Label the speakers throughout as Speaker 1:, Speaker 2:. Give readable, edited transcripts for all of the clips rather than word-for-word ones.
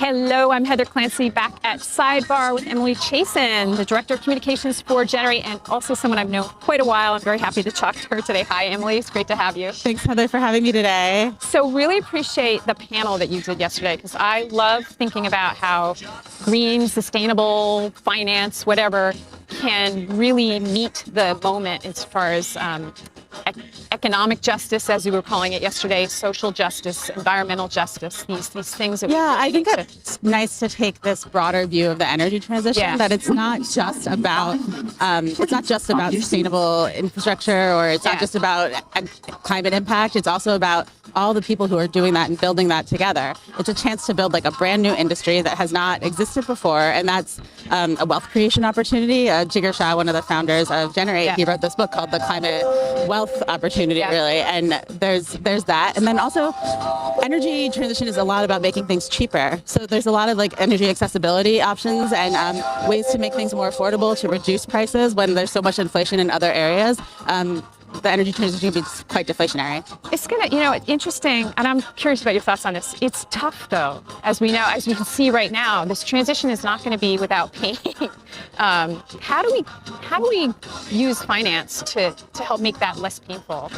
Speaker 1: Hello, I'm Heather Clancy back at Sidebar with Emily Chasan, the Director of Communications for Generate, and also someone I've known quite a while. I'm very happy to talk to her today. Hi, Emily. It's great to have you.
Speaker 2: Thanks, Heather, for having me today.
Speaker 1: So really appreciate the panel that you did yesterday, because I love thinking about how green, sustainable finance, whatever, can really meet the moment as far as economic justice, as we were calling it yesterday, social justice, environmental justice, these things that
Speaker 2: I think it's nice to take this broader view of the energy transition, that it's not just about sustainable infrastructure, or it's not just about climate impact. It's also about all the people who are doing that and building that together. It's a chance to build like a brand new industry that has not existed before, and that's a wealth creation opportunity. Jigar Shah, one of the founders of Generate, he wrote this book called The Climate Wealth Opportunity, really, and there's that. And then also, energy transition is a lot about making things cheaper. So there's a lot of like energy accessibility options and ways to make things more affordable, to reduce prices when there's so much inflation in other areas. The energy transition can be quite deflationary.
Speaker 1: It's gonna, interesting, and I'm curious about your thoughts on this. It's tough, though, as we know, as we can see right now. This transition is not going to be without pain. How do we use finance to help make that less painful?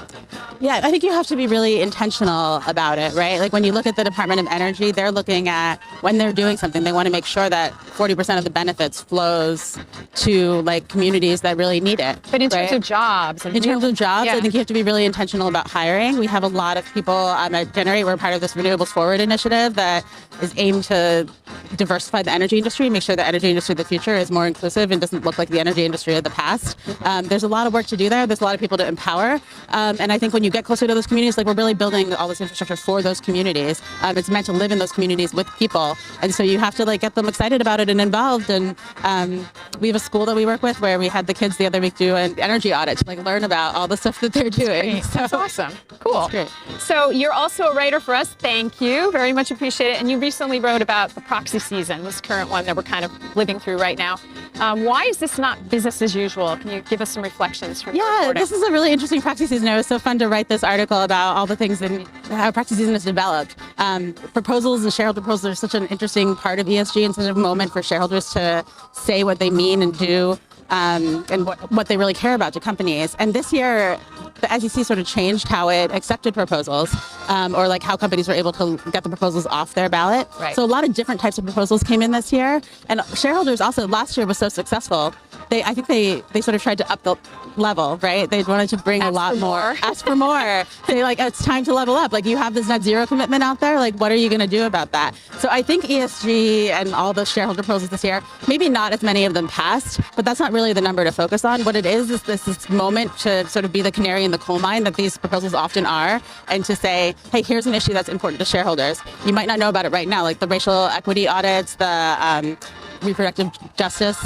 Speaker 2: Yeah, I think you have to be really intentional about it, right? Like when you look at the Department of Energy, they're looking at when they're doing something, they want to make sure that 40% of the benefits flows to like communities that really need it.
Speaker 1: But in terms of jobs,
Speaker 2: I think you have to be really intentional about hiring. We have a lot of people at Generate. We're part of this Renewables Forward initiative that is aimed to diversify the energy industry, make sure the energy industry of the future is more inclusive and doesn't look like the energy industry of the past. There's a lot of work to do there. There's a lot of people to empower. And I think when you get closer to those communities, like we're really building all this infrastructure for those communities. It's meant to live in those communities with people. And so you have to like get them excited about it and involved. And we have a school that we work with where we had the kids the other week do an energy audit to like learn about all the stuff that they're doing.
Speaker 1: That's awesome. Cool.
Speaker 2: That's great.
Speaker 1: So you're also a writer for us. Thank you. Very much appreciate it. And you recently wrote about the proxy season, this current one that we're kind of living through right now. Why is this not business as usual? Can you give us some reflections from your reporting?
Speaker 2: This is a really interesting proxy season. It was so fun to write this article about all the things and how proxy season has developed. Proposals and shareholder proposals are such an interesting part of ESG and such a moment for shareholders to say what they mean and do. And what they really care about to companies. And this year, the SEC sort of changed how it accepted proposals, or like how companies were able to get the proposals off their ballot.
Speaker 1: Right.
Speaker 2: So a lot of different types of proposals came in this year. And shareholders also, last year was so successful, I think they sort of tried to up the level, right? They wanted to bring a lot more. Ask for more. Say like, it's time to level up. Like you have this net zero commitment out there. Like what are you going to do about that? So I think ESG and all the shareholder proposals this year, maybe not as many of them passed, but that's not really the number to focus on. What it is this moment to sort of be the canary in the coal mine that these proposals often are, and to say, hey, here's an issue that's important to shareholders. You might not know about it right now, like the racial equity audits, the reproductive justice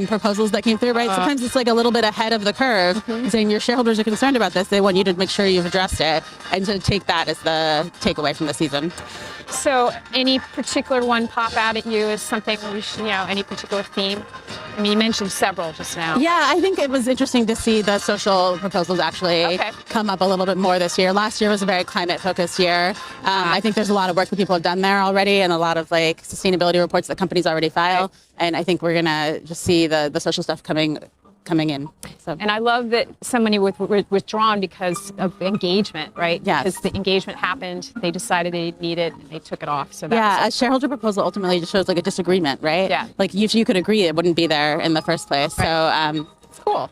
Speaker 2: proposals that came through, right? Sometimes it's like a little bit ahead of the curve, saying your shareholders are concerned about this. They want you to make sure you've addressed it, and to take that as the takeaway from the season.
Speaker 1: So any particular one pop out at you as something we should, any particular theme? I mean, you mentioned several just now.
Speaker 2: Yeah, I think it was interesting to see the social proposals actually come up a little bit more this year. Last year was a very climate-focused year. I think there's a lot of work that people have done there already, and a lot of like sustainability reports that companies already file. Right. And I think we're gonna just see the social stuff coming in. So.
Speaker 1: And I love that so many withdrawn because of engagement, right?
Speaker 2: Yes.
Speaker 1: Because the engagement happened, they decided they need it, and they took it off. So that
Speaker 2: a shareholder proposal ultimately just shows like a disagreement, right?
Speaker 1: Yeah.
Speaker 2: Like if you could agree, it wouldn't be there in the first place.
Speaker 1: Right.
Speaker 2: So
Speaker 1: cool.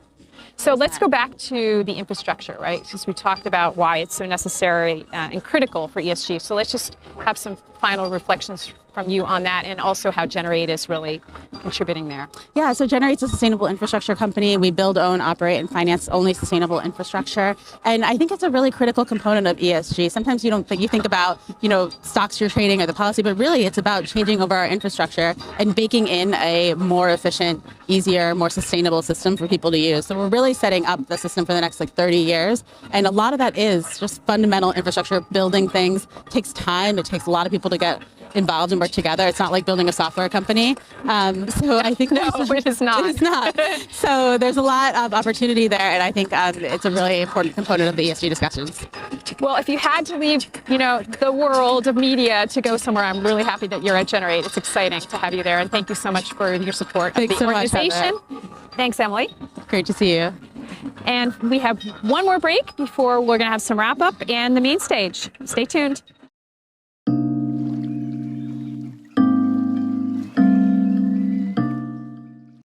Speaker 1: So let's go back to the infrastructure, right? Since we talked about why it's so necessary and critical for ESG. So let's just have some final reflections from you on that, and also how Generate is really contributing there.
Speaker 2: Yeah, so Generate's a sustainable infrastructure company. We build, own, operate, and finance only sustainable infrastructure. And I think it's a really critical component of ESG. Sometimes you think about, stocks you're trading or the policy, but really it's about changing over our infrastructure and baking in a more efficient, easier, more sustainable system for people to use. So we're really setting up the system for the next 30 years. And a lot of that is just fundamental infrastructure. Building things takes time. It takes a lot of people to get involved and work together. It's not like building a software company. So I think
Speaker 1: it is not.
Speaker 2: It is not. So there's a lot of opportunity there, and I think it's a really important component of the ESG discussions.
Speaker 1: Well, if you had to leave, the world of media to go somewhere, I'm really happy that you're at Generate. It's exciting to have you there, and thank you so much for your support of the organization. Thanks, Emily.
Speaker 2: Great to see you.
Speaker 1: And we have one more break before we're going to have some wrap up and the main stage. Stay tuned.